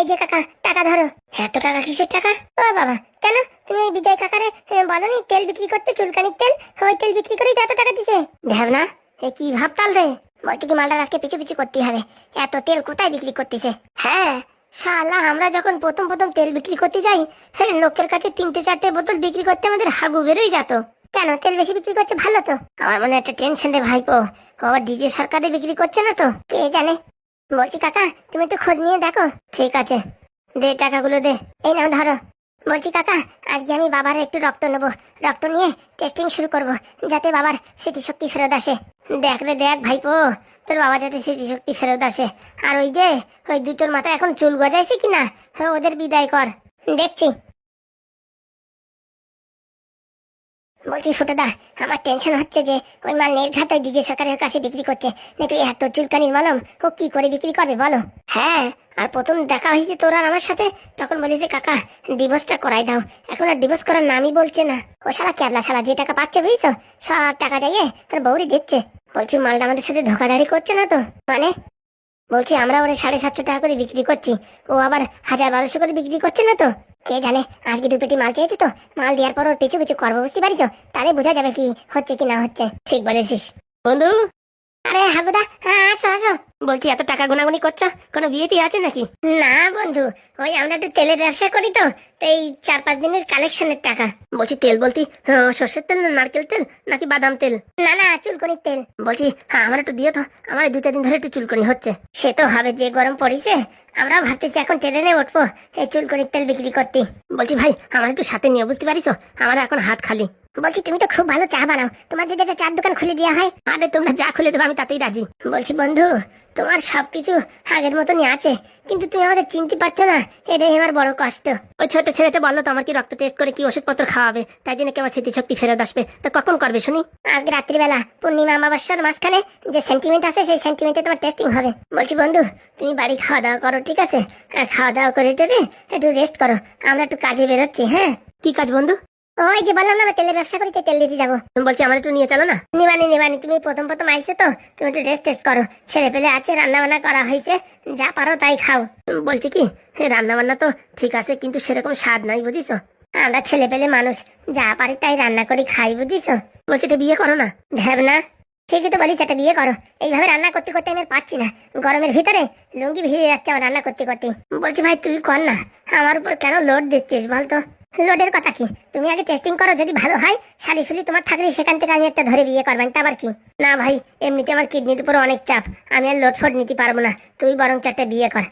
এই যে কাকা, টাকা ধরো। এত টাকা কিসের টাকা? ও বাবা, কেন তুমি ওই বিজয় কাকারে বলনি তেল বিক্রি করতে, চুলকানির তেল? ওই তেল বিক্রি করেই তো এত টাকা দিছে। ঢ্যাবনা, এ কি ভাবতাল রে? বলছি কি মালটার আজকে পিছু পিছু করতে হবে। এত তেল কোথায় বিক্রি করতেছে? হ্যাঁ শালা, আমরা যখন প্রথম প্রথম তেল বিক্রি করতে যাই, হ্যাঁ, লোকের কাছে 3-4টে বোতল বিক্রি করতে আমাদের হাগু বেরোই যেত। কেন তেল বেশি বিক্রি করছে ভালো তো? আমার মনে একটা টেনশন রে ভাইপো, আবার ডিজে সরকারে বিক্রি করছে না তো, কে জানে। বলছি কাকা, তুমি একটু খোঁজ নিয়ে দেখো। ঠিক আছে, দে টাকাগুলো দে। এই নাও ধরো। বলছি কাকা, আজকে আমি বাবার একটু রক্ত নেবো। রক্ত নিয়ে টেস্টিং শুরু করব, যাতে বাবার স্মৃতিশক্তি ফেরত আসে। দেখ রে দেখ ভাইপো, তোর বাবা যাতে স্মৃতিশক্তি ফেরত আসে। আর ওই যে ওই দুটোর মাথায় এখন চুল গজাইছে কিনা, ওদের বিদায় কর, দেখছি। বলছি ফুটোদা, আমার টেনশন হচ্ছে যে ওই মাল নির্ঘাত ওই ডিজে সরকারের কাছে বিক্রি করছে। না তুই এত চুলকানির মলম ও কি করে বিক্রি করবে বলো? হ্যাঁ, আর প্রথম দেখা হয়েছে তোর আর আমার সাথে, তখন বলিস যে কাকা ডিভোর্সটা করাই দাও। এখন আর ডিভোর্স করার নামই বলছে না। ও শালা ক্যাবলা শালা, যে টাকা পাচ্ছে বুঝছো, সব টাকা যাইয়ে আর বৌরি দিচ্ছে। বলছি মালটা আমাদের সাথে ধোকাধাড়ি করছে না তো? মানে বলছি আমরা ওরে 750 টাকা করে বিক্রি করছি, ও আবার 1000-1200 করে বিক্রি করছে না তো? কে জানে, আজকে 2 পেটি মাল চেয়েছি তো, মাল দেওয়ার পর ওর পিছু পিছু করবো, বুঝতে পারিস? তাহলে বোঝা যাবে কি হচ্ছে কি না হচ্ছে। ঠিক বলেছিস বন্ধু। আরে হাগুদা, হ্যাঁ আসো আসো। বলছি এত টাকা গুনাগুনি করছো, কোনো বিয়েটি আছে নাকি? না বন্ধু, ওই আমরা একটু তেলের ব্যবসা করি তো, এই 4-5 দিনের কালেকশনের টাকা। বলছি তেল বলতি সর্ষের তেল না নারকেল তেল নাকি বাদাম তেল? না না, চুলকনির তেল। বলছি হ্যাঁ আমার একটু দিও তো, আমার 2-4 দিন ধরে একটু চুলকনি হচ্ছে। সে তো হবে, যে গরম পড়েছে। আমরাও ভাবতেছি এখন ট্রেনে উঠবো এই চুলকনির তেল বিক্রি করতে। বলছি ভাই আমার একটু সাথে নিয়ে, বুঝতে পারিস, আমার এখন হাত খালি। বলছি তুমি তো খুব ভালো চা বানাও, তোমার যদি একটা চার দোকান খুলে দেওয়া হয়। আরে তোমরা যা খুলে দেবো আমি তাতেই রাজি। বলছি বন্ধু, তোমার সবকিছু আগের মতনই আছে, কিন্তু তুমি আমাদের চিনতে পারছো না, এটাই আমার বড় কষ্ট। ওই ছোট ছেলেটা বললো তো আমার কি রক্ত টেস্ট করে কি ওষুধপত্র খাওয়াবে, তাই জন্য কি আমার স্মৃতিশক্তি ফেরত আসবে। তা কখন করবে শুনি? আজকে রাত্রিবেলা পূর্ণিমা অমাবস্যার মাঝখানে যে সেন্টিমেন্ট আছে, সেই সেন্টিমেন্টে তোমার টেস্টিং হবে। বলছি বন্ধু, তুমি বাড়ি খাওয়া দাওয়া করো, ঠিক আছে? খাওয়া দাওয়া করে একটু রেস্ট করো, আমরা একটু কাজে বেরোচ্ছি। হ্যাঁ, কি কাজ বন্ধু? ওই যে বললাম না, তেলের ব্যবসা করি, তেল দিতে যাবো। তুমি বলছি আমার একটু নিয়ে চলো না। নিবানি, তুমি প্রথম প্রথম আইসে তো, তুমি একটু টেস্ট করো। ছেলে পেলে আছে, রান্না বান্না করা হয়েছে, যা পারো তাই খাও। বলছি কি, রান্না বান্না তো ঠিক আছে, কিন্তু সেরকম স্বাদ নাই, বুঝিস? আমরা ছেলে পেলে মানুষ, যা পারি তাই রান্না করি খাই, বুঝিস? বলছি এটা বিয়ে করো না। না, ঠিকই তো বলিস, একটা বিয়ে করো। এইভাবে রান্না করতে করতে আমি পারছি না, গরমের ভিতরে লুঙ্গি ভিজে যাচ্ছে আমার রান্না করতে করতে। বলছি ভাই তুই কর না, আমার উপর কেন লোড দিচ্ছিস বলতো? লোডের কথা কি, তুমি আগে টেস্টিং করো, যদি ভালো হয় শালি তোমার থাকলে সেখান থেকে আমি একটা ধরে বিয়ে করবেন, তা আবার কি? না ভাই, এমনিতে আমার কিডনির উপর অনেক চাপ, আমি আর লোড ফোড নিতে পারবো না। তুই বরং 4টে বিয়ে কর,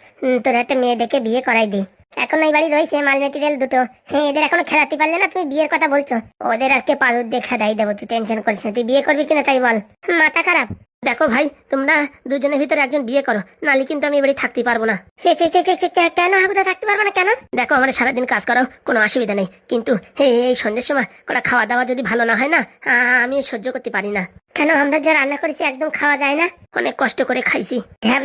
তোর একটা মেয়ে দেখে বিয়ে করাই দিই। এখন ওই বাড়ি রয়েছে মাল মেটেরিয়াল দুটো, হ্যাঁ, এদের এখনো খেলাতে পারলে না, তুমি বিয়ের কথা বলছো? ওদের আজকে পালুর দিয়ে খেদাই দেবো, তুই টেনশন করিস না। তুই বিয়ে করবি কিনা তাই বল। মাথা খারাপ? দেখো ভাই, তোমরা দুজনের ভিতরে একজন বিয়ে করো, নালি কিন্তু আমি এবারে থাকতে পারবো না। কেন হাগুদা থাকতে পারবো না কেন? দেখো আমার সারাদিন কাজ করো, কোনো অসুবিধা নেই, কিন্তু এই সন্ধ্যের সময় কটা খাওয়া দাওয়া যদি ভালো না হয় না, আমি সহ্য করতে পারি না। কেন, আমরা যা রান্না করেছি একদম খাওয়া যায় না? অনেক কষ্ট করে খাইছি।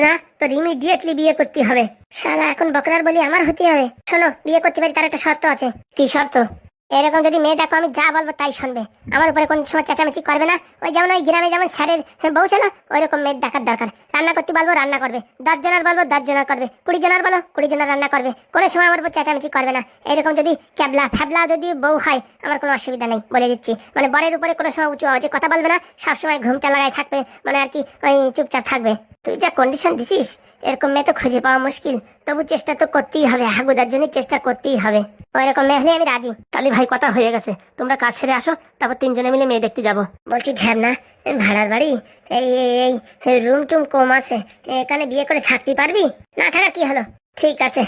না, তোর ইমিডিয়েটলি বিয়ে করতে হবে। শালা এখন বকরার বলি আমার হতে হবে। শোনো, বিয়ে করতে পারি তার একটা শর্ত আছে। কি শর্ত? এরকম যদি মেয়ে দেখো আমি যা বলবো তাই শুনবে, আমার উপরে কোন সময় চেঁচামেচি করবে না। ওই যেমন ওই গ্রামে যেমন স্যারের বউ ছিল, ওই রকম মেয়ের দেখার দরকার। রান্না করতে বলবো রান্না করবে, 10 জনের বলবো 10 জনের করবে, 20 জনের বলো 20 জনের রান্না করবে, কোনো সময় আমার উপর চেঁচামেচি করবে না। এরকম যদি ক্যাবলা ফ্যাবলা যদি বউ হয়, আমার কোনো অসুবিধা নেই, বলে দিচ্ছি। মানে বরের উপরে কোনো সময় উঁচু আওয়াজে কথা বলবে না, সবসময় ঘুমটা লাগাই থাকবে, মানে আর কি ওই চুপচাপ থাকবে। তুই যা কন্ডিশন দিছিস, এরকম মেয়ে তো খুঁজে পাওয়া মুশকিল, তবু চেষ্টা তো করতেই হবে, হাগুদার জন্য চেষ্টা করতেই হবে। ওইরকম মেয়ে হলে আমি রাজি। তাহলে ভাই কথা হয়ে গেছে, তোমরা কাজ সেরে আসো, তারপর 3 জনে মিলে মেয়ে দেখতে যাবো। বলছি ঝ্যাবনা, ভাড়ার বাড়ি, এই এই রুম টুম কম আছে, এখানে বিয়ে করে থাকতে পারবি? না থাকা কি হলো, ঠিক আছে।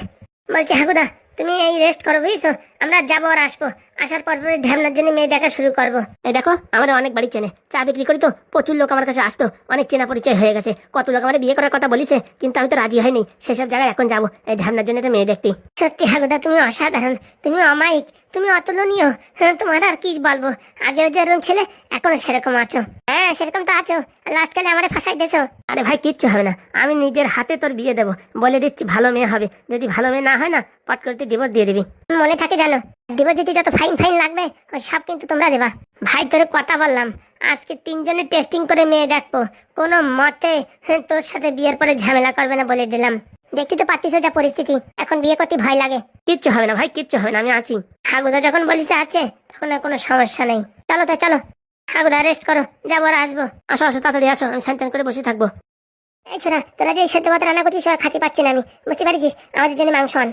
বলছি হাগুদা, তুমি এই রেস্ট করো, বুঝছো? আমরা যাবো আর আসবো, আসার পর ঢ্যাবনার জন্য মেয়ে দেখা শুরু করবো। এই দেখো আমার অনেক বাড়ি চেনে, চা বিক্রি করি তো, প্রচুর লোক আমার কাছে আসতো, অনেক চেনা পরিচয় হয়ে গেছে, কত লোক আমার বিয়ে করার কথা বলিছে, কিন্তু আমি তো রাজি হয়নি। সেসব জায়গায় এখন যাবো এই ঢ্যাবনার জন্য একটা মেয়ে দেখতে। সত্যি হাগুদা তুমি অসাধারণ, তুমি অমায়িক, তুমি অতুলনীয়। হ্যাঁ, তোমার আর কি বলবো, আগেও যেরকম ছেলে এখনো সেরকম আছো। হ্যাঁ সেরকম তো আছো, লাস্ট কালে আমারে ফাঁসাই দিয়েছো। আরে ভাই কিচ্ছু হবে না, আমি নিজের হাতে তোর বিয়ে দেবো, বলে দিচ্ছি ভালো মেয়ে হবে। যদি ভালো মেয়ে না হয় না, পট করতে ডিভোর্স দিয়ে দিবি। মনে থাকে জানো, ডিভোর্স দিতে যত ফাইন ফাইন লাগবে ওই সব কিন্তু তোমরা দেবা। ভাই তোর কথা বললাম, আজকে 3 জনের টেস্টিং করে মেয়ে দেখবো, কোনো মতে তোর সাথে বিয়ের পরে ঝামেলা করবে না, বলে দিলাম। দেখতে তো পাচ্ছিস যা পরিস্থিতি, এখন বিয়ে করতে ভয় লাগে। কিচ্ছু হবে না ভাই, কিচ্ছু হবে না, আমি আছি। হাগুদা যখন বলিস আছে, তখন আর কোনো সমস্যা নেই। চলো তো চলো, হাগুদা রেস্ট করো, যাবো আর আসবো। আসো আসো, তাড়াতাড়ি আসো, আমি স্নান করে বসে থাকবো। এই ছোড়া, তোরা যে সেদ্ধ ভাত রান্না করছিস খাতে পাচ্ছি না আমি, বুঝতে পারছিস? আমাদের জন্য মাংস আন।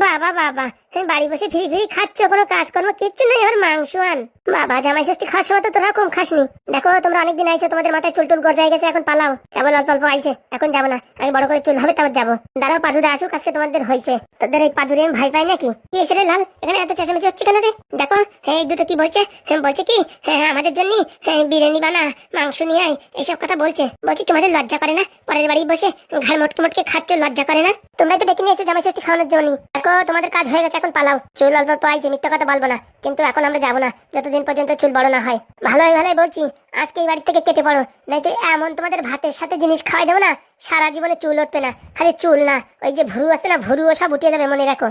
বাবা বাবা, বাড়ি বসে ফিরি ফিরি খাচ্ছ, কোনো কাজকর্ম কিচ্ছু নেই, আবার মাংস আন। বাবা, জামাই ষষ্ঠী খাওয়ার সময় তো তোরা কম খাসনি। দেখো তোমরা অনেকদিন আইছো, তোমাদের মাথায় চুল টুল গজায় গেছে, এখন পালাও। কেবল অল্প অল্প আইছে, এখন যাবো না, আগে বড় করে চুল হবে তারপর যাবো। দাঁড়াও, পাদুদা আসুক, আজকে তোমাদের হয়েছে। তোদের এই পাদুরে আমি ভাই পাই নাকি? কি এসে রে লাল, এখানে এত চেঁচামেচি হচ্ছে কেন রে? দেখো এই দুটো কি বলছে, বলছে কি আমাদের জন্য বিরিয়ানি বানা, মাংস নিয়ে আয়, এইসব কথা বলছে। বলছি তোমাদের লজ্জা করে না? পরের বাড়ি বসে ঘাড় মটকে মটকে খাচ্ছ, লজ্জা করে না? তোমরা তো ডেকে নিয়ে এসে জামাই ষষ্ঠী খাওয়ানোর জন্য। দেখো তোমাদের কাজ হয়ে গেছে, এখন পালাও। চুল অল্প অল্প আইছে, মিথ্যা কথা বলবো না, কিন্তু এখন আমরা যাবো না যতদিন পর্যন্ত চুল বড় না হয়। ভালোই ভালোই বলছি, আজকে এই বাড়ি থেকে কেটে পড়ো, নয়তো এমন তোমাদের ভাতের সাথে জিনিস খাওয়াই দেবো না, সারা জীবনে চুল উঠবে না। খালি চুল না, ওই যে ভুরু আছে না, ভুরুও সব উঠে যাবে, মনে রাখো।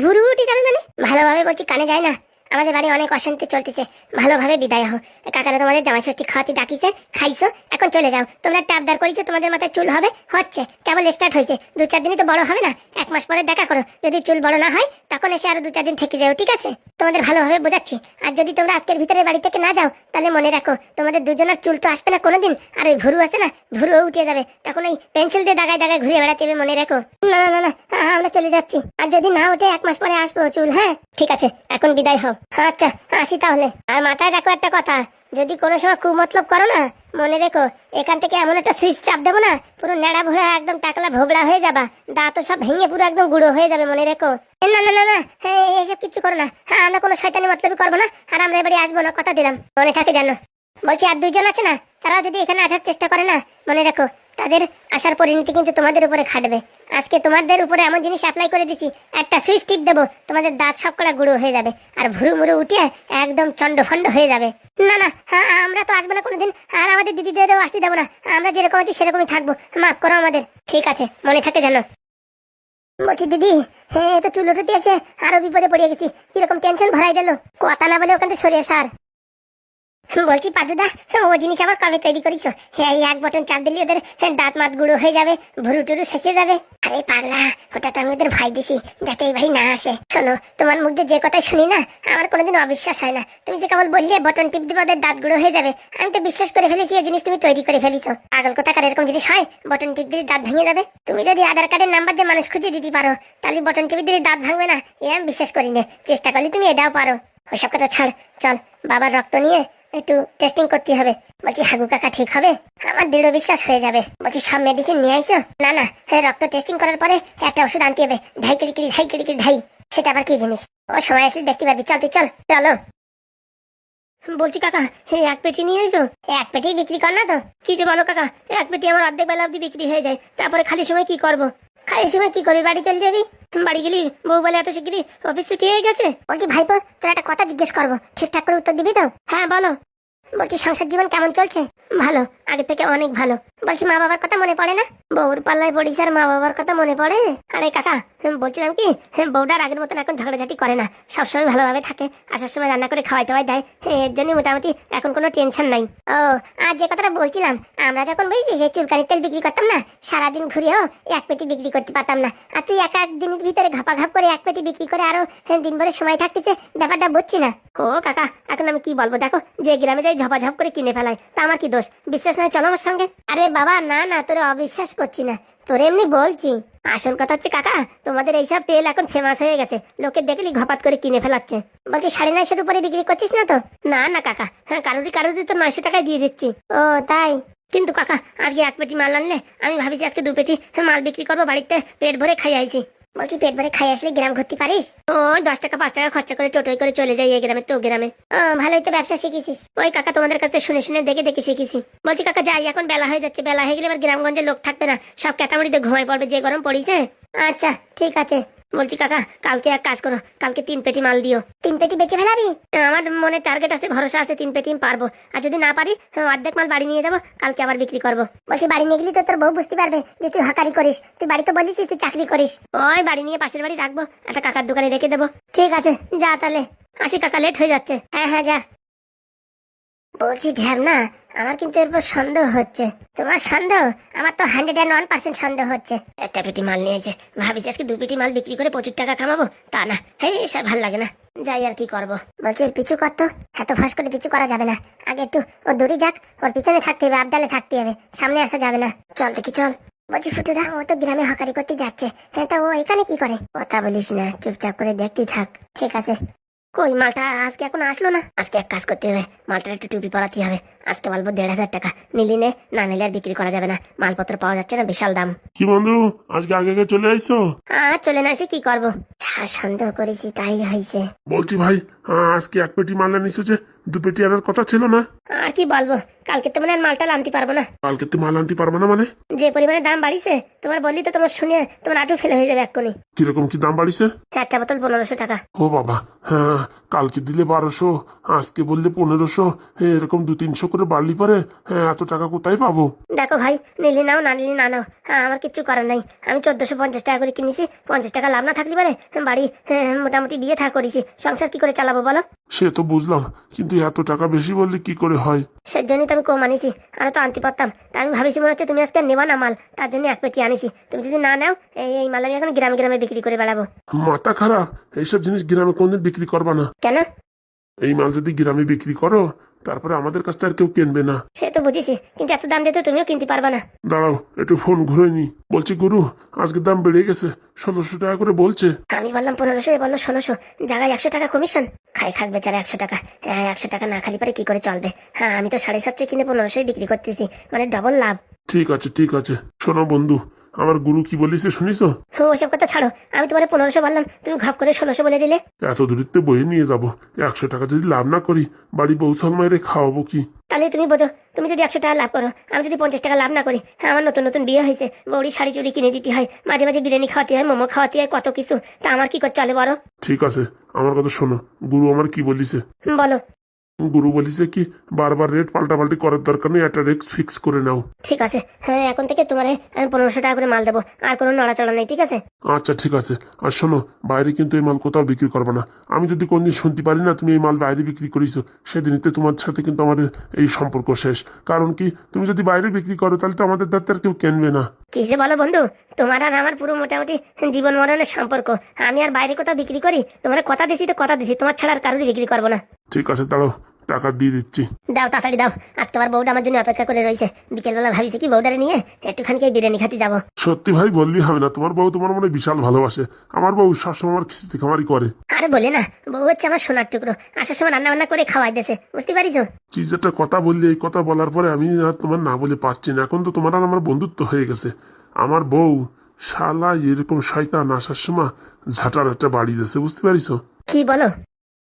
ভুরু উঠে যাবে মানে? ভালোভাবে বলছি, কানে যায় না? আমাদের বাড়ি অনেক অশান্তি চলতেছে, ভালোভাবে বিদায় হও। কাকারা তোমাদের জামাই ষষ্ঠী খাওয়াতে ডাকিছে, খাইছো, এখন চলে যাও। তোমরা টাবদার করেছো, তোমাদের মাথায় চুল হবে, হচ্ছে, কেবল স্টার্ট হয়েছে, 2-4 দিনই তো বড় হবে না। 1 মাস পরে দেখা করো, যদি চুল বড় না হয় তখন এসে আরো 2-4 দিন থেকে যাও, ঠিক আছে? তোমাদের ভালোভাবে বোঝাচ্ছি। আর যদি তোমরা আজকের ভিতরে বাড়ি থেকে না যাও, তাহলে মনে রাখো তোমাদের দুজনের চুল তো আসবে না কোনোদিন, আর ওই ভুরু আছে না, ভুরুও উঠে যাবে, তখন ওই পেন্সিল দিয়ে দাগায় দাগায় ঘুরে বেড়াতে হবে, মনে রাখো। না না না না, আমরা চলে যাচ্ছি, আর যদি না ওঠে 1 মাস পরে আসবো চুল। হ্যাঁ ঠিক আছে, এখন বিদায় হও। আচ্ছা আসি তাহলে। আর মাথায় রাখো একটা কথা, যদি কোনো সময় কুমতলব করো না, মনে রেখো এখান থেকে এমন একটা সুইচ চাপ দেবো না, পুরো নেড়া ভোড়া একদম টাকলা ভোগড়া হয়ে যাবা, দাঁতও সব ভেঙে পুরো একদম গুঁড়ো হয়ে যাবে, মনে রেখো। না না না না, এইসব কিচ্ছু করো না। আমরা কোনো শয়তানি মতলবই করবো না, আর আমরা এবারে আসবো না, কথা দিলাম, মনে থাকে জানো। বলছি আর 2জন আছে না, তারাও যদি এখানে আসার চেষ্টা করে না, মনে রাখো তাদের আসার পরিণতি কিন্তু তোমাদের উপরে খাটবে। আজকে তোমাদের উপরে এমন জিনিস অ্যাপ্লাই করে দিছি, একটা সুইচ টিপ দেবো, তোমাদের দাঁত সব কটা গুঁড়ো হয়ে যাবে, আর ভুরু মুরু উঠে একদম চন্ড ফন্ড হয়ে যাবে। না না, আমরা তো আসবো না কোনোদিন, আর আমাদের দিদিদেরও আসতে দেবো না, আমরা যেরকম আছি সেরকমই থাকবো, মাফ করো আমাদের, ঠিক আছে, মনে থাকে জানো। বলছি দিদি, তো চুল উঠে এসে আরো বিপদে পড়ে গেছি, কিরকম টেনশন ভরাই গেল, কথা না বলে ওখান থেকে সরে আসার। বলছি পাদুদা, ও জিনিস আবার কবে তৈরি করিস? এই 1 বটন চাপ দিলে ওদের দাঁত মাত গুঁড়ো হয়ে যাবে, ভুরু টুরু শেষে যাবে। আরে পাগলা, ওটা তো আমি ওদের ভাই দিছি, যাতে এই ভাই না আসে। শোনো, তোমার মুখ দিয়ে যে কথাই শুনি না, আমার কোনোদিন অবিশ্বাস হয় না। তুমি যে কেবল বললে বটন টিপ দিবে ওদের দাঁত গুঁড়ো হয়ে যাবে, আমি তো বিশ্বাস করে ফেলেছি এই জিনিস তুমি তৈরি করে ফেলিছো। পাগল কোথাকার, এরকম জিনিস হয়? বটন টিপ দিলে দাঁত ভেঙে যাবে? তুমি যদি আধার কার্ডের নাম্বার দিয়ে মানুষ খুঁজে দিতে পারো, তাহলে বটন টিপ দিলে দাঁত ভাঙবে না, এ আমি বিশ্বাস করি না। চেষ্টা করলে তুমি এটাও পারো। ওইসব কথা ছাড়, চল বাবার রক্ত নিয়ে একটু টেস্টিং করতে হবে। বলছি হাগু কাকা ঠিক হবে? আমার দৃঢ় বিশ্বাস হয়ে যাবে। বলছি সব মেডিসিন নিয়ে আইছো? না না, রক্ত টেস্টিং করার পরে একটা ওষুধ আনতে হবে, ঢাই কিড়ি ঢাই। সেটা আবার কি জিনিস? ও সময় আসলে দেখতে পারবি, চল তুই চল। চলো। বলছি কাকা, 1 পেটি নিয়ে এসো। 1 পেটি বিক্রি কর না তো? কি যে বলো কাকা, 1 পেটি আমার অর্ধেক বেলা অব্দি বিক্রি হয়ে যায়, তারপরে খালি সময় কি করবো? খালি সময় কি করবি? বাড়ি চলে যাবি। বাড়ি গেলি বউ বলে এত শিগগিরই অফিস ছুটি হয়ে গেছে। বলছি ভাইপো, তোর একটা কথা জিজ্ঞেস করবো, ঠিকঠাক করে উত্তর দিবি তো? হ্যাঁ বলো। বলছি সংসার জীবন কেমন চলছে? ভালো, আগে থেকে অনেক ভালো। বলছি মা বাবার কথা মনে পড়ে না? বউর পাল্লায় পড়িস আর মা বাবার কথা মনে পড়ে? আরে কাকা, বলছিলাম কি, বউটার আগের মতন এখন ঝগড়াঝাটি করে না, সবসময় ভালোভাবে থাকে, আসার সময় রান্না করে খাওয়াই টাওয়াই দেয়, এর জন্য মোটামুটি এখন কোনো টেনশন নাই। ও, আর যে কথাটা বলছিলাম, আমরা যখন বুঝছি যে চুলকানির তেল বিক্রি করতাম না, সারাদিন ঘুরেও 1 পেটি বিক্রি করতে পারতাম না, আর তুই এক দিনের ভিতরে ঘাপাঘাপ করে 1 পেটি বিক্রি করে আরো দিনভরে সময় থাকতেছে, ব্যাপারটা বুঝছি না। ও কাকা, এখন আমি কি বলবো, দেখো যে গ্রামে যাই ঝপাঝপ করে কিনে ফেলায়, তা আমার কি দোষ? বিশ্বাস নয় চলো আমার সঙ্গে। আরে বাবা না না, তোরে অবিশ্বাস করছি না, তোরে এমনি বলছি। আসল কথা হচ্ছে কাকা, তোমাদের এইসব তেল এখন ফেমাস হয়ে গেছে, লোকে দেখলি ঘপাত করে কিনে ফেলাচ্ছে। বলছি 950 উপরে বিক্রি করছিস না তো? না না কাকা, কারোরই তো 900 টাকায় দিয়ে দিচ্ছি। ও তাই? কিন্তু কাকা, আজকে 1 পেটি মাল আনলে, আমি ভাবিছি আজকে 2 পেটি মাল বিক্রি করবো, বাড়িতে পেট ভরে খাই আইছি। বলছি পেট ভরে খাই আসলে গ্রাম ঘুরতে পারিস? ও 10 টাকা 5 টাকা খরচা করে টোটোয় করে চলে যাই এই গ্রামে তো গ্রামে। ও ভালোই তো ব্যবসা শিখেছিস। ওই কাকা তোমাদের কাছে শুনে শুনে দেখে দেখে শিখেছি। বলছি কাকা যাই, এখন বেলা হয়ে যাচ্ছে, বেলা হয়ে গেলে এবার গ্রামগঞ্জে লোক থাকবে না, সব ক্যাটামরিতে ঘুমায় পড়বে, যে গরম পড়িছে। আচ্ছা ঠিক আছে। বলছি কাকা, কালকে এক কাজ করো, কালকে 3 পেটি মাল দিও। 3 পেটি বেচে ফেলাবি? আমার মনে টার্গেট আছে, ভরসা আছে, 3 পেটি পারবো, আর যদি না পারি অর্ধেক মাল বাড়ি নিয়ে যাবো, কালকে আবার বিক্রি করবো। বলছি বাড়ি নিয়ে গেলি তো তোর বউ বুঝতে পারবে যে তুই হকারি করিস, তুই বাড়ি তো বলিস তুই চাকরি করিস। ওই বাড়ি নিয়ে পাশের বাড়ি রাখবো, একটা কাকার দোকানে রেখে দেবো। ঠিক আছে, যা তাহলে। আসি কাকা, লেট হয়ে যাচ্ছে। হ্যাঁ হ্যাঁ যা। বলছি ঢ্যাব না, আমার কিন্তু এরপর সন্দেহ হচ্ছে। তোমার সন্দেহ? আমার তো 101% সন্দেহ হচ্ছে। একটা পেটি মাল নিয়েছে, ভাবিছি আজকে 2 পেটি মাল বিক্রি করে প্রচুর টাকা কামাবো, তা না, এসব ভাল লাগে না। যাই আর কি করবো। বলছি এর পিছু কর তো, এত ফাঁস করে পিছু করা যাবে না। আগে একটু ও দূরে যাক, ওর পিছনে থাকতে হবে, আবডালে থাকতে হবে, সামনে আসা যাবে না। চল দেখি চল। বলছি ফুটুদা, ও তো গ্রামে হকারি করতে যাচ্ছে, তা ও এখানে কি করে? কথা বলিস না, চুপচাপ করে দেখতেই থাক। ঠিক আছে। কই মালটা আজকে এখন আসলো না? আজকে এক কাজ করতে হবে, মালটার একটু টুপি পরাতে হবে। আজকে বলবো 1,500 টাকা, নিলি নে, না নিলে আর বিক্রি করা যাবে না, মালপত্র পাওয়া যাচ্ছে না, বিশাল দাম। কি বন্ধু, আজকে আগে আগে চলে আইছো? আর চলে না এসে কি করবো, যা সন্দেহ করেছি তাই হয়েছে। বলছি ভাই, আজকে 1 পেটি মাল আনিস, 2 পেটি আনার কথা ছিল না? আর কি বলবো, কালকে তো মানে আর মালটা আনতে পারবো না। কালকে তুই মাল আনতে পারবে না মানে? যে পরিমাণে দাম বাড়িছে, তোমার বললি তো তোমার শুনে তোমার আটু ফেলে হয়ে যাবে এক্ষুনি। কিরকম কি দাম বাড়িছে? একটা বোতল 1500 টাকা। ও বাবা, হ্যাঁ, কালকে দিলে 1200, আজকে বললে 1500, এরকম 200-300 করে বাড়লি পারে। হ্যাঁ, এত টাকা কোথায় পাবো? দেখো ভাই, নিলি নাও, না নিলি না নাও, আমার কিচ্ছু করার নাই। আমি 1450 টাকা করে কিনেছি, 50 টাকা লাভ না থাকলে পারে বাড়ি মোটামুটি বিয়ে থা করেছি, সংসার কি করে চালাবো বলো? সে তো বুঝলাম, কিন্তু এত টাকা বেশি বললে কি করে হয়? সেজন্যই তো আমি কম আনিছি, আর তো আনতে পারতাম। তা আমি ভাবিছি মনে হচ্ছে তুমি আজকে আর নেবা না মাল, তার জন্য 1 পেটি আনিছি। তুমি যদি না নাও, এই মাল আমি এখন গ্রামে গ্রামে বিক্রি করে বেড়াবো। মাথা খারাপ, এইসব জিনিস গ্রামে কোনদিন বিক্রি করবা না। কেন? এই মাল যদি গ্রামে বিক্রি করো, তারপরে আমাদের কাছ থেকে আর কেউ কিনবে না। সে তো বুঝেছি, কিন্তু এত দাম দিয়ে তো তুমিও কিনতে পারবা না। দাঁড়াও, একটু ফোন ঘুরে নি। বলছি গুরু, আজকে দাম বেড়ে গেছে, 1600 টাকা করে বলছে। আমি বললাম 1500, এ বললো 1600, জায়গায় 100 টাকা কমিশন। খাই খাক বেচারা 100 টাকা, 100 টাকা না খালি পারে কি করে চলবে? আমি তো 750 কিনে 1500 বিক্রি করতেছি, মানে ডবল লাভ। ঠিক আছে ঠিক আছে, শোনো বন্ধু, আমার গুরু কি বলিছে শুনিছো? ওসব কথা ছাড়ো, আমি তোমার 1500 বললাম, তুমি ঘপ করে 1600 বলে দিলে। এত দূরিত্বে বয়ে নিয়ে যাব, 100 টাকা যদি লাভ না করি, বাড়ি বৌসাল মায়েরে খাওয়াবো কি? তাহলে তুমি বোঝো, তুমি যদি 100 টাকা লাভ করো, আমি যদি 50 টাকা লাভ না করি। আমার নতুন নতুন বিয়ে হয়েছে, বৌড়ি শাড়ি চুড়ি কিনে দিতে হয়, মাঝে মাঝে বিরিয়ানি খাওয়াতে হয়, মোমো খাওয়াতে হয়, কত কিছু। তা আমার কি করে চলে বলো? ঠিক আছে, আমার কথা শোনো, গুরু আমার কি বলিছে। বলো। গুরু বলিছে কি, বারবার রেট পাল্টাপাল্টি করার দরকার নেই, একটা রেট ফিক্স করে নাও। ঠিক আছে, এখন থেকে তোমার আমি 1500 টাকা করে মাল দেবো, আর কোনো নড়াচড়া নেই, ঠিক আছে? আচ্ছা ঠিক আছে। আর শোনো, বাইরে কিন্তু এই মাল কোথাও বিক্রি করবে না। আমি যদি কোনদিন শুনতে পারি না তুমি এই মাল বাইরে বিক্রি করিছো, সেদিনতে তোমার সাথে কিন্তু আমাদের এই সম্পর্ক শেষ। কারণ কি, তুমি যদি বাইরে বিক্রি করো, তাহলে তো আমাদের দাঁত আর কেউ কেনবে না। কি যে বলো বন্ধু, তোমার আর আমার পুরো মোটামুটি জীবন মরণের সম্পর্ক। আমি আর বাইরে কোথাও বিক্রি করি? তোমার কথা দিছি তো কথা দিছি, তোমার ছাড়া আর কারোরই বিক্রি করবো না। ঠিক আছে, দাঁড়াও, টাকা দিয়ে দিচ্ছি। দাও তাড়াতাড়ি দাও, আজকে আমার বউটা আমার জন্য অপেক্ষা করে রয়েছে। বিকেলবেলা ভাবিছি কি বউটারে নিয়ে একটুখানি বিরিয়ানি খাতে যাবো। সত্যি ভাই বললি হবে না, তোমার বউ তোমার মনে বিশাল ভালোবাসে। আমার বউ সবসময় আমার খিস্তি খামারি করে। আরে বলে না, বউ হচ্ছে আমার সোনার টুকরো, আসার সময় রান্না বান্না করে খাওয়াই দেছে, বুঝতে পারিস? কি যে একটা কথা বললি, এই কথা বলার পরে আমি আর তোমার না বলে পাচ্ছি না। এখন তো তোমার আর আমার বন্ধুত্ব হয়ে গেছে। আমার বউ শালা এরকম শয়তান, আসার সময় ঝাঁটার একটা বাড়ি দিয়েছে, বুঝতে পারিস? কি বলো?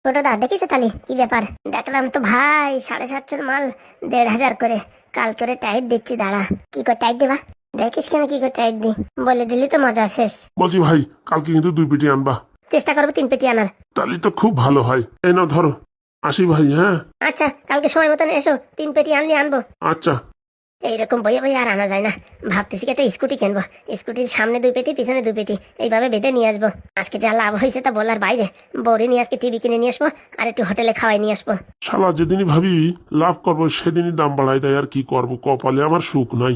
ওটা দা দেখেছো তাহলে কি ব্যাপার? দেখলাম তো ভাই, 750 মাল 1500 করে। কাল করে টাইট দিচ্ছি, দাঁড়া। কি করে টাইট দেবা? দেখিস কেন কি করে টাইট দি, বলে দিলি তো মজা শেষ। বলছি ভাই, কালকে কিন্তু 2 পেটি আনবা। চেষ্টা করবো 3 পেটি আনার। তাহলে তো খুব ভালো হয়। এই নাও ধরো, আসি ভাই। হ্যাঁ আচ্ছা, কালকে সময় মতন এসো, 3 পেটি আনলে আনবো। আচ্ছা। এইরকম বইয়ে বইয়ে আর আনা যায় না। ভাবতেছি কি একটা স্কুটি কিনবো, স্কুটির সামনে 2 পেটি, পিছনে 2 পেটি, এইভাবে বেঁধে নিয়ে আসবো। আজকে যা লাভ হয়েছে তা বলার বাইরে। বউরে নিয়ে আজকে টিভি কিনে নিয়ে আসবো, আর একটু হোটেলে খাওয়াই নিয়ে আসবো। শালা যেদিনই ভাবি লাভ করবো, সেদিনই দাম বাড়াই দেয়। আর কি করবো, কপালে আমার সুখ নাই।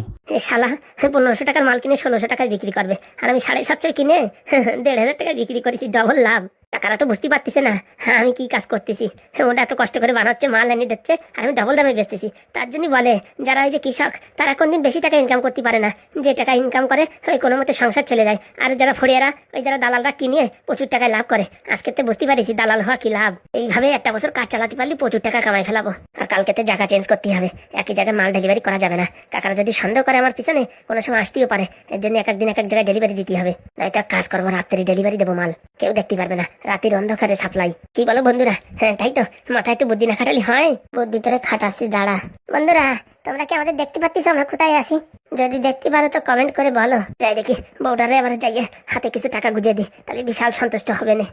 শালা 1500 টাকার মাল কিনে 1600 টাকায় বিক্রি করবে, আর আমি 750 কিনে 1500 টাকায় বিক্রি করেছি, ডবল লাভ। টাকারা তো বুঝতে পারতেছে না আমি কি কাজ করতেছি। ওটা এত কষ্ট করে বানাচ্ছে, মাল এনে দিচ্ছে, আর আমি ডবল দামে বেচতেছি। তার জন্য বলে, যারা ওই যে কৃষক, তারা কোনদিন বেশি টাকা ইনকাম করতে পারে না। যে টাকা ইনকাম করে ওই কোনো মতে সংসার চলে যায়। আর যারা ফড়িয়ারা, ওই যারা দালালরা কিনে প্রচুর টাকায় লাভ করে। আজকে তো বুঝতে পারিছি দালাল হওয়া কি লাভ। এইভাবে একটা বছর কাজ চালাতে পারলে প্রচুর টাকা কামাই ফেলাবো। আর কালকেতে জায়গা চেঞ্জ করতে হবে, একই জায়গায় মাল ডেলিভারি করা যাবে না। কাকারা যদি সন্দেহ করে আমার পিছনে, কোনো সময় আসতেও পারে। এর জন্য এক একদিন এক এক জায়গায় ডেলিভারি দিতে হবে। নয়তো কাজ করবো, রাত্রি ডেলিভারি দেবো মাল, কেউ দেখতে পারবে না, রাতের অন্ধকারে সাপ্লাই। কি বলো বন্ধুরা? তাই তো, মাথায় একটু বুদ্ধি না খাটালি হয়। বুদ্ধি তোরে খাটাচ্ছি, দাঁড়া। বন্ধুরা, তোমরা কি আমাদের দেখতে পাচ্ছিস আমরা কোথায় আছি? যদি দেখতে পারো তো কমেন্ট করে বলো। যাই দেখি, বউডারে এবার যাইয়ে হাতে কিছু টাকা গুজে দিই, তাহলে বিশাল সন্তুষ্ট হবে না।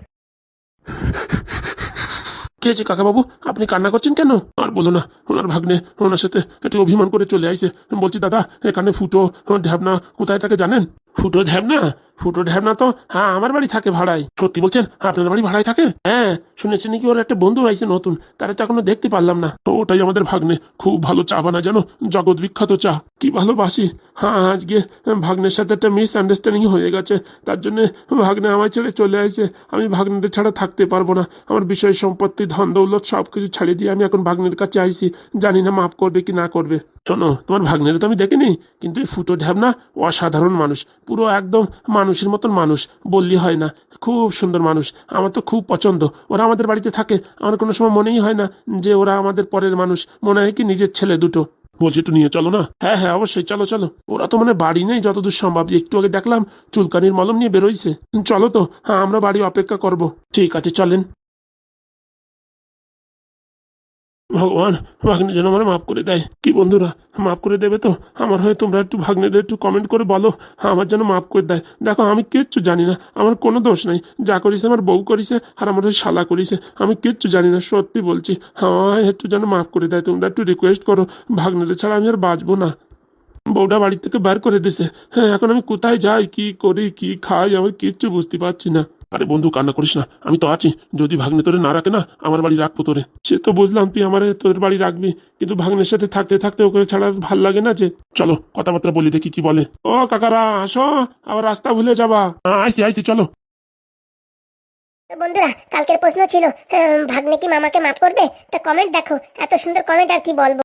কে আছে কাকা বাবু, আপনি কান্না করছেন কেন? আর বলো না, ওনার ভাগ্নে ওনার সাথে একটু অভিমান করে চলে আইছে। বলছি দাদা, এখানে ফুটো ঢ্যাবনা কোথায় থাকে জানেন? ফুটো ঢ্যাবনা তো হ্যাঁ আমার বাড়ি থাকে ভাড়ায়। সত্যি বলছেন আপনার বাড়ি ভাড়ায় থাকে? হ্যাঁ, শুনেছি নাকি ওর একটা বন্ধু আইছে নতুন, তারা তো এখনো দেখতে পারলাম না। তো ওটাই আমাদের ভাগ্নে, খুব ভালো চা বানায় জানো, জগৎ বিখ্যাত চা, কি ভালোবাসি। হ্যাঁ, আজকে ভাগ্নের সাথে একটা মিস আন্ডারস্ট্যান্ডিং হয়ে গেছে, তার জন্য ভাগ্নে আমায় ছেড়ে চলে আসে। আমি ভাগ্নেদের ছাড়া থাকতে পারবো না। আমার বিষয় সম্পত্তি, ধন দৌলত সব কিছু ছাড়িয়ে দিয়ে আমি এখন ভাগ্নের কাছে আইছি, জানি না মাফ করবে কি না করবে। শোনো, তোমার ভাগ্নের তো আমি দেখিনি, কিন্তু এই ফুটো ঢ্যাবনা অসাধারণ মানুষ, পুরো একদম মানুষের মতন মানুষ, বললি হয় না, খুব সুন্দর মানুষ। আমার তো খুব পছন্দ। ওরা আমাদের বাড়িতে থাকে, আমার কোনো সময় মনেই হয় না যে ওরা আমাদের পরের মানুষ, মনে হয় কি নিজের ছেলে দুটো। বলছি একটু নিয়ে চলো না। হ্যাঁ হ্যাঁ, অবশ্যই, চলো চলো। ওরা তো মানে বাড়ি নেই যতদূর সম্ভব, একটু আগে দেখলাম চুলকানির মলম নিয়ে বেরোইছে। চলো তো, হ্যাঁ আমরা বাড়ি অপেক্ষা করব। ঠিক আছে, চলেন। ভগবান, ভাগ্নে যেন আমার মাফ করে দেয়। কি বন্ধুরা, মাফ করে দেবে তো? আমার হয়ে তোমরা একটু ভাগ্নেদের একটু কমেন্ট করে বলো, আমার যেন মাফ করে দেয়। দেখো, আমি কিচ্ছু জানি না, আমার কোনো দোষ নাই। যা করিছে আমার বউ করিছে, আর আমার ওই শালা করিছে, আমি কিচ্ছু জানি না, সত্যি বলছি। হ্যাঁ, একটু যেন মাফ করে দেয়, তোমরা একটু রিকোয়েস্ট করো। ভাগ্নেদের ছাড়া আমি আর বাঁচবো না। বউটা বাড়ি থেকে বার করে দিছে। হ্যাঁ, এখন আমি কোথায় যাই, কি করি, কি খাই, আমি কিচ্ছু বুঝতে পারছি না। আরে বন্ধু, কান্না করিস না, আমি তো আছি। যদি ভাগ্নে তোরে না রাখে না, আমার বাড়ি রাখবো তোরে। সে তো বুঝলাম তুই আমার তোর বাড়ি রাখবি, কিন্তু ভাগ্নের সাথে থাকতে থাকতে ওকে ছাড়া আর ভাল লাগে না যে। চলো কথাবার্তা বলি, দেখি কি বলে। ও কাকারা, আসো, আবার রাস্তা ভুলে যাবা। আইসি আইসি, চলো। তো বন্ধুরা, কালকের প্রশ্ন ছিল ভাগ্নে কি মামাকে মাফ করবে? তা কমেন্ট দেখো, এত সুন্দর কমেন্ট আর কি বলবো।